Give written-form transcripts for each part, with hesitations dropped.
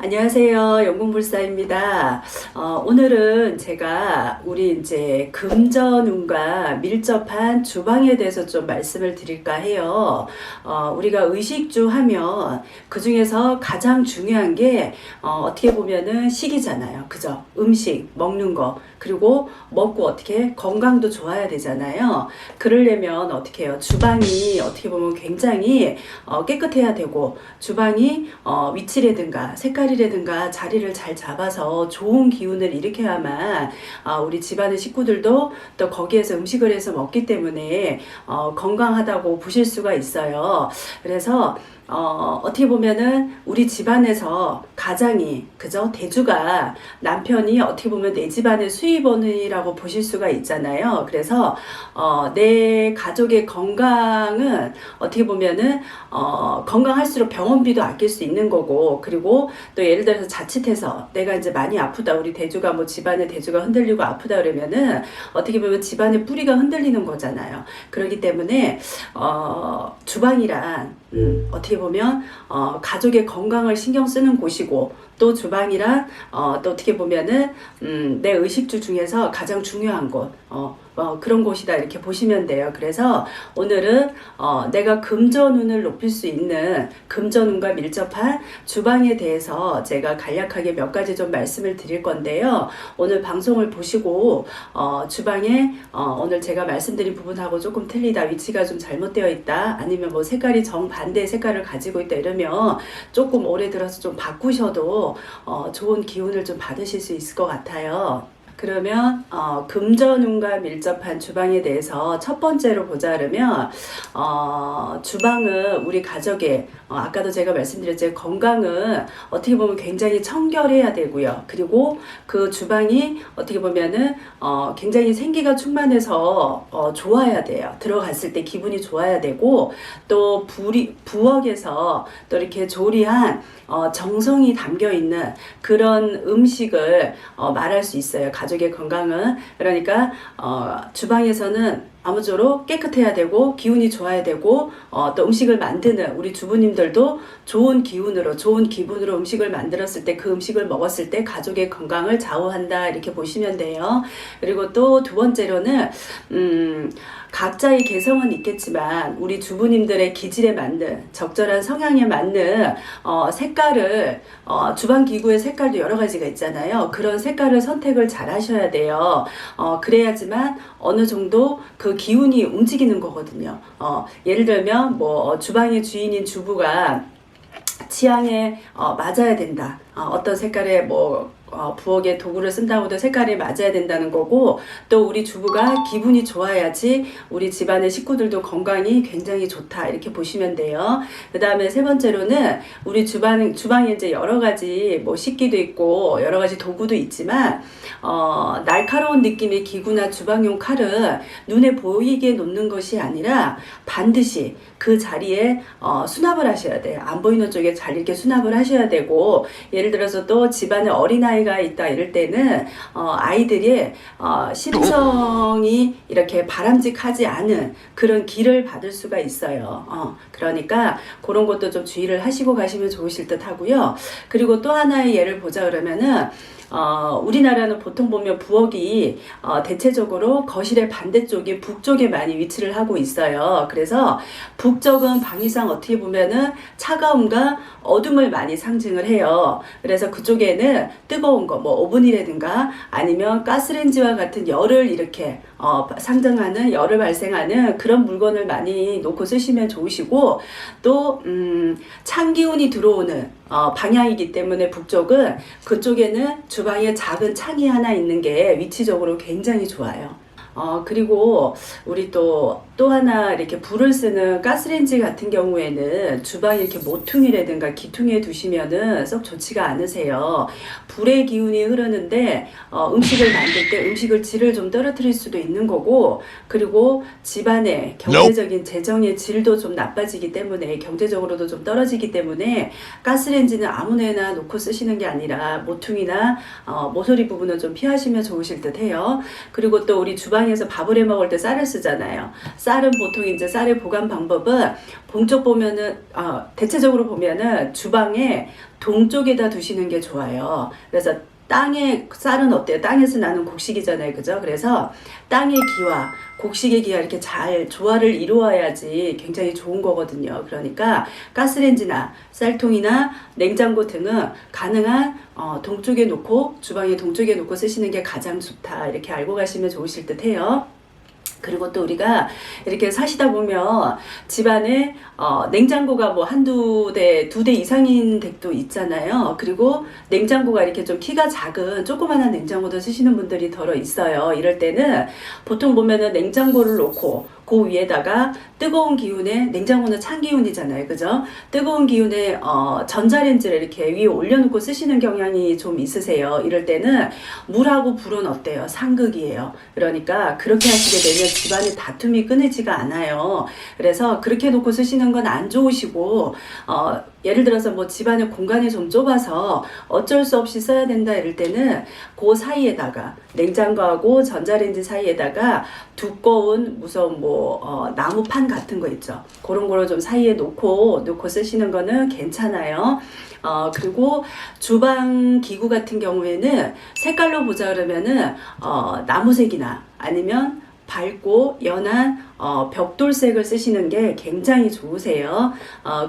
안녕하세요. 영공불사입니다. 오늘은 제가 우리 이제 금전운과 밀접한 주방에 대해서 좀 말씀을 드릴까 해요. 우리가 의식주 하면 그 중에서 가장 중요한 게 어떻게 보면은 식이잖아요. 그죠? 음식, 먹는 거. 그리고 먹고 어떻게 건강도 좋아야 되잖아요. 그러려면 어떻게 해요? 주방이 어떻게 보면 굉장히 깨끗해야 되고 주방이 위치라든가 색깔이라든가 자리를 잘 잡아서 좋은 기운을 일으켜야만 우리 집안의 식구들도 또 거기에서 음식을 해서 먹기 때문에 건강하다고 보실 수가 있어요. 그래서 어떻게 보면은 우리 집안에서 가장이 그죠? 대주가 남편이 어떻게 보면 내 집안의 수입원이라고 보실 수가 있잖아요. 그래서 내 가족의 건강은 어떻게 보면은 건강할수록 병원비도 아낄 수 있는 거고, 그리고 또 예를 들어서 자칫해서 내가 이제 많이 아프다, 우리 대주가 뭐 집안의 대주가 흔들리고 아프다 그러면은 어떻게 보면 집안의 뿌리가 흔들리는 거잖아요. 그렇기 때문에 주방이란 어떻게 보면 가족의 건강을 신경 쓰는 곳이고, 또 주방이란 또 어떻게 보면은 내 의식주 중에서 가장 중요한 곳 그런 곳이다 이렇게 보시면 돼요. 그래서 오늘은 내가 금전운을 높일 수 있는 금전운과 밀접한 주방에 대해서 제가 간략하게 몇 가지 좀 말씀을 드릴 건데요. 오늘 방송을 보시고 주방에 오늘 제가 말씀드린 부분하고 조금 틀리다, 위치가 좀 잘못되어 있다, 아니면 뭐 색깔이 정반대 색깔을 가지고 있다 이러면 조금 올해 들어서 좀 바꾸셔도 좋은 기운을 좀 받으실 수 있을 것 같아요. 그러면 금전운과 밀접한 주방에 대해서 첫 번째로 보자 그러면 주방은 우리 가족의 아까도 제가 말씀드렸죠. 건강은 어떻게 보면 굉장히 청결해야 되고요. 그리고 그 주방이 어떻게 보면은 굉장히 생기가 충만해서 좋아야 돼요. 들어갔을 때 기분이 좋아야 되고, 또 부엌에서 또 이렇게 조리한 정성이 담겨 있는 그런 음식을 말할 수 있어요. 가족의 건강은. 그러니까 주방에서는 아무쪼록 깨끗해야 되고 기운이 좋아야 되고, 또 음식을 만드는 우리 주부님들도 좋은 기운으로 좋은 기분으로 음식을 만들었을 때, 그 음식을 먹었을 때 가족의 건강을 좌우한다 이렇게 보시면 돼요. 그리고 또 두 번째로는 각자의 개성은 있겠지만 우리 주부님들의 기질에 맞는, 적절한 성향에 맞는 색깔을 주방 기구의 색깔도 여러 가지가 있잖아요. 그런 색깔을 선택을 잘 하셔야 돼요. 그래야지만 어느 정도 그 기운이 움직이는 거거든요. 예를 들면 뭐 주방의 주인인 주부가 취향에 맞아야 된다. 어떤 색깔의 부엌에 도구를 쓴다고 해도 색깔이 맞아야 된다는 거고, 또 우리 주부가 기분이 좋아야지 우리 집안의 식구들도 건강이 굉장히 좋다 이렇게 보시면 돼요. 그 다음에 세 번째로는 우리 주방에 이제 여러 가지 뭐 식기도 있고 여러 가지 도구도 있지만 날카로운 느낌의 기구나 주방용 칼은 눈에 보이게 놓는 것이 아니라 반드시 그 자리에 수납을 하셔야 돼요. 안 보이는 쪽에 잘 이렇게 수납을 하셔야 되고, 예를 들어서 또 집안에 어린아이가 있다 이럴 때는 아이들이 심성이 이렇게 바람직하지 않은 그런 기를 받을 수가 있어요. 그러니까 그런 것도 좀 주의를 하시고 가시면 좋으실 듯 하고요. 그리고 또 하나의 예를 보자 그러면은 우리나라는 보통 보면 부엌이 대체적으로 거실의 반대쪽이 북쪽에 많이 위치를 하고 있어요. 그래서 북쪽은 방위상 어떻게 보면은 차가움과 어둠을 많이 상징을 해요. 그래서 그쪽에는 뜨거운 거, 뭐 오븐이라든가 아니면 가스레인지와 같은 열을 이렇게 상징하는, 열을 발생하는 그런 물건을 많이 놓고 쓰시면 좋으시고, 또 찬 기운이 들어오는 방향이기 때문에 북쪽은, 그쪽에는 주방에 작은 창이 하나 있는 게 위치적으로 굉장히 좋아요. 그리고 우리 또 하나 이렇게 불을 쓰는 가스레인지 같은 경우에는 주방에 이렇게 모퉁이라든가 기퉁에 두시면은 썩 좋지가 않으세요. 불의 기운이 흐르는데 음식을 만들 때 음식을 질을 좀 떨어뜨릴 수도 있는 거고, 그리고 집안의 경제적인 재정의 질도 좀 나빠지기 때문에, 경제적으로도 좀 떨어지기 때문에 가스레인지는 아무데나 놓고 쓰시는 게 아니라 모퉁이나 모서리 부분은 좀 피하시면 좋으실 듯 해요. 그리고 또 우리 주방 주방에서 밥을 해 먹을 때 쌀을 쓰잖아요. 쌀은 보통 이제 쌀의 보관 방법은 봉쪽 보면은 대체적으로 보면은 주방에 동쪽에다 두시는 게 좋아요. 그래서 땅에 쌀은 어때요? 땅에서 나는 곡식이잖아요. 그죠? 그래서 땅의 기와 곡식의 기와 이렇게 잘 조화를 이루어야지 굉장히 좋은 거거든요. 그러니까 가스레인지나 쌀통이나 냉장고 등은 가능한 동쪽에 놓고 주방의 동쪽에 놓고 쓰시는 게 가장 좋다. 이렇게 알고 가시면 좋으실 듯 해요. 그리고 또 우리가 이렇게 사시다 보면 집안에 냉장고가 뭐 한두 대, 두 대 이상인 댁도 있잖아요. 그리고 냉장고가 이렇게 좀 키가 작은 조그만한 냉장고도 쓰시는 분들이 더러 있어요. 이럴 때는 보통 보면은 냉장고를 놓고 그 위에다가 뜨거운 기운에, 냉장고는 찬 기운이잖아요. 그죠? 뜨거운 기운에 전자레인지를 이렇게 위에 올려놓고 쓰시는 경향이 좀 있으세요. 이럴 때는 물하고 불은 어때요? 상극이에요. 그러니까 그렇게 하시게 되면 집안에 다툼이 끊이지가 않아요. 그래서 그렇게 놓고 쓰시는 건 안 좋으시고 예를 들어서 뭐 집안의 공간이 좀 좁아서 어쩔 수 없이 써야 된다 이럴 때는 그 사이에다가 냉장고하고 전자레인지 사이에다가 두꺼운 무슨 뭐 나무판 같은 거 있죠. 그런 거를 좀 사이에 놓고 쓰시는 거는 괜찮아요. 그리고 주방 기구 같은 경우에는 색깔로 보자 그러면은 나무색이나 아니면 밝고 연한 벽돌색을 쓰시는 게 굉장히 좋으세요.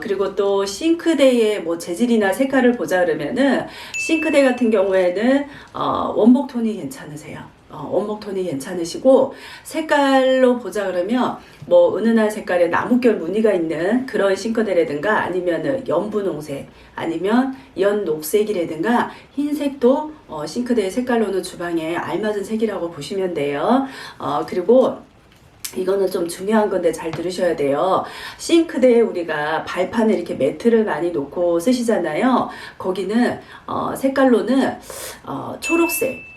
그리고 또 싱크대의 뭐 재질이나 색깔을 보자 그러면은 싱크대 같은 경우에는 원목 톤이 괜찮으세요. 원목 톤이 괜찮으시고 색깔로 보자 그러면 뭐 은은한 색깔의 나무결 무늬가 있는 그런 싱크대라든가 아니면은 연분홍색 아니면 연녹색이라든가 흰색도 싱크대의 색깔로는 주방에 알맞은 색이라고 보시면 돼요. 그리고 이거는 좀 중요한 건데 잘 들으셔야 돼요. 싱크대에 우리가 발판에 이렇게 매트를 많이 놓고 쓰시잖아요. 거기는 색깔로는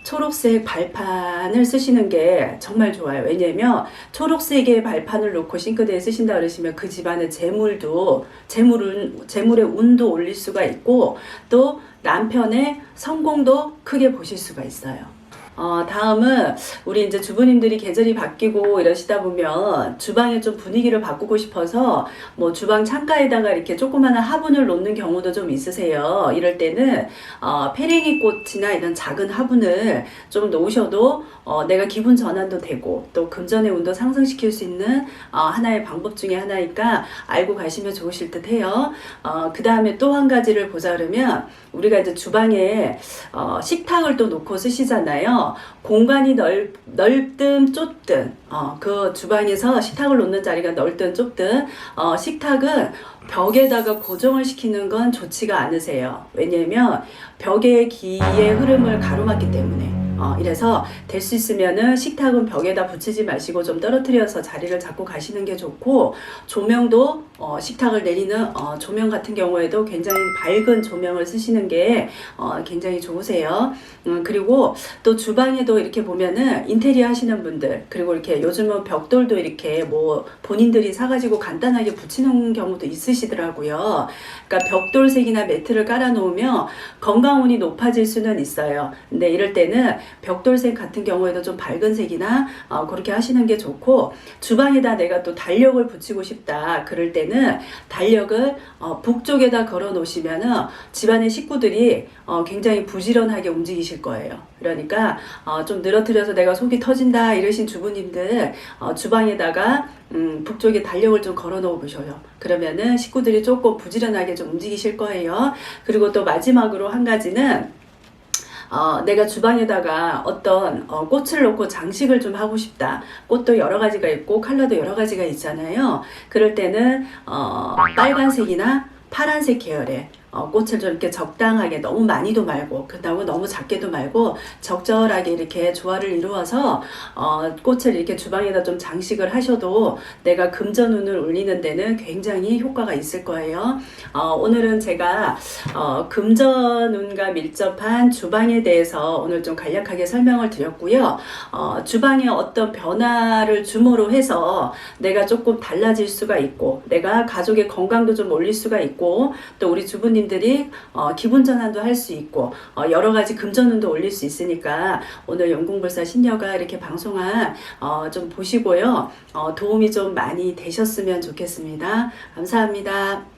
초록색 발판을 쓰시는 게 정말 좋아요. 왜냐면 초록색의 발판을 놓고 싱크대에 쓰신다 그러시면 그 집안의 재물의 운도 올릴 수가 있고 또 남편의 성공도 크게 보실 수가 있어요. 다음은 우리 이제 주부님들이 계절이 바뀌고 이러시다 보면 주방에 좀 분위기를 바꾸고 싶어서 뭐 주방 창가에다가 이렇게 조그마한 화분을 놓는 경우도 좀 있으세요. 이럴 때는 페랭이 꽃이나 이런 작은 화분을 좀 놓으셔도 내가 기분 전환도 되고 또 금전의 운도 상승시킬 수 있는 하나의 방법 중에 하나니까 알고 가시면 좋으실 듯 해요. 그 다음에 또 한 가지를 보자 그러면 우리가 이제 주방에 식탁을 또 놓고 쓰시잖아요. 공간이 넓든 좁든 그 주방에서 식탁을 놓는 자리가 넓든 좁든 식탁은 벽에다가 고정을 시키는 건 좋지가 않으세요. 왜냐면 벽의 기의 흐름을 가로막기 때문에 이래서 될 수 있으면은 식탁은 벽에다 붙이지 마시고 좀 떨어뜨려서 자리를 잡고 가시는 게 좋고 조명도 식탁을 내리는 조명 같은 경우에도 굉장히 밝은 조명을 쓰시는 게 굉장히 좋으세요. 그리고 또 주방에도 이렇게 보면은 인테리어 하시는 분들 그리고 이렇게 요즘은 벽돌도 이렇게 뭐 본인들이 사가지고 간단하게 붙이는 경우도 있으시더라고요. 그러니까 벽돌색이나 매트를 깔아 놓으면 건강운이 높아질 수는 있어요. 근데 이럴 때는 벽돌색 같은 경우에도 좀 밝은 색이나 그렇게 하시는 게 좋고 주방에다 내가 또 달력을 붙이고 싶다 그럴 때는 달력을 북쪽에다 걸어 놓으시면은 집안의 식구들이 굉장히 부지런하게 움직이실 거예요. 그러니까 좀 늘어뜨려서 내가 속이 터진다 이러신 주부님들 주방에다가 북쪽에 달력을 좀 걸어 놓어 보셔요. 그러면은 식구들이 조금 부지런하게 좀 움직이실 거예요. 그리고 또 마지막으로 한 가지는 내가 주방에다가 어떤 꽃을 놓고 장식을 좀 하고 싶다. 꽃도 여러 가지가 있고 컬러도 여러 가지가 있잖아요. 그럴 때는 빨간색이나 파란색 계열의 꽃을 좀 이렇게 적당하게 너무 많이도 말고 그렇다고 너무 작게도 말고 적절하게 이렇게 조화를 이루어서 꽃을 이렇게 주방에다 좀 장식을 하셔도 내가 금전운을 올리는 데는 굉장히 효과가 있을 거예요. 오늘은 제가 금전운과 밀접한 주방에 대해서 오늘 좀 간략하게 설명을 드렸고요. 주방에 어떤 변화를 줌으로 해서 내가 조금 달라질 수가 있고 내가 가족의 건강도 좀 올릴 수가 있고 또 우리 주부님 부모님들이 기분 전환도 할 수 있고 여러 가지 금전운도 올릴 수 있으니까 오늘 영궁불사 신녀가 이렇게 방송한 좀 보시고요. 도움이 좀 많이 되셨으면 좋겠습니다. 감사합니다.